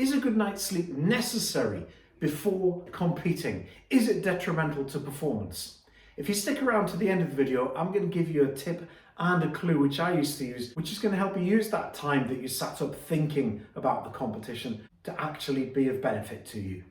Is a good night's sleep necessary before competing? Is it detrimental to performance? If you stick around to the end of the video, I'm going to give you a tip and a clue which I used to use, which is going to help you use that time that you sat up thinking about the competition to actually be of benefit to you.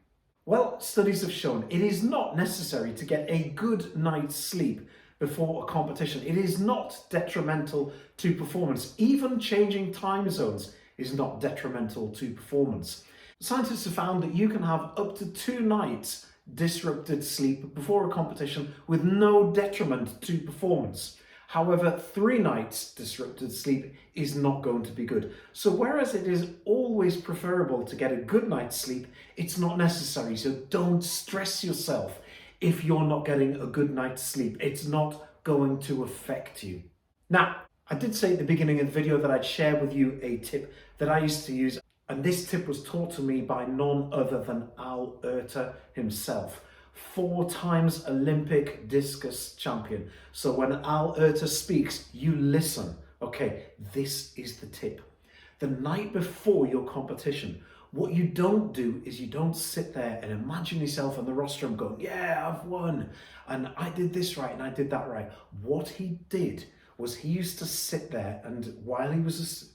Well, studies have shown it is not necessary to get a good night's sleep before a competition. It is not detrimental to performance. Even changing time zones is not detrimental to performance. Scientists have found that you can have up to 2 nights disrupted sleep before a competition with no detriment to performance. However, 3 nights disrupted sleep is not going to be good. So whereas it is always preferable to get a good night's sleep, it's not necessary. So don't stress yourself if you're not getting a good night's sleep. It's not going to affect you. Now, I did say at the beginning of the video that I'd share with you a tip that I used to use, and this tip was taught to me by none other than Al Oerter himself, 4 times Olympic discus champion. So when Al Oerter speaks, you listen. Okay, this is the tip. The night before your competition, what you don't do is you don't sit there and imagine yourself on the rostrum going, yeah, I've won, and I did this right and I did that right. What he did was he used to sit there, and while he was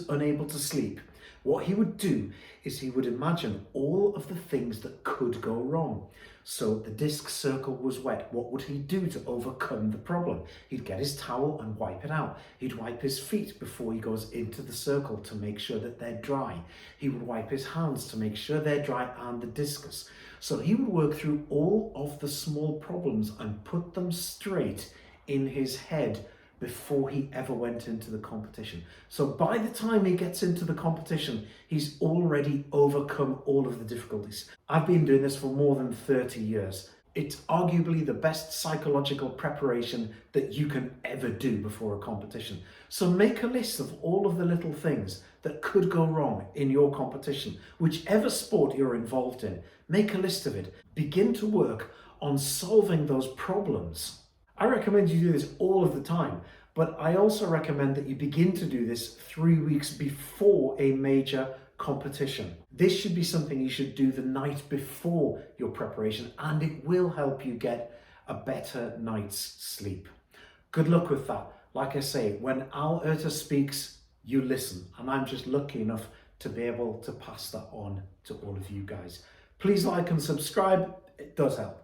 unable to sleep, what he would do is he would imagine all of the things that could go wrong. So the disc circle was wet. What would he do to overcome the problem? He'd get his towel and wipe it out. He'd wipe his feet before he goes into the circle to make sure that they're dry. He would wipe his hands to make sure they're dry and the discus. So he would work through all of the small problems and put them straight in his head before he ever went into the competition. So by the time he gets into the competition, he's already overcome all of the difficulties. I've been doing this for more than 30 years. It's arguably the best psychological preparation that you can ever do before a competition. So make a list of all of the little things that could go wrong in your competition. Whichever sport you're involved in, make a list of it. Begin to work on solving those problems. I recommend you do this all of the time, but I also recommend that you begin to do this 3 weeks before a major competition. This should be something you should do the night before your preparation, and it will help you get a better night's sleep. Good luck with that. Like I say, when Al Oerter speaks, you listen, and I'm just lucky enough to be able to pass that on to all of you guys. Please like and subscribe, it does help.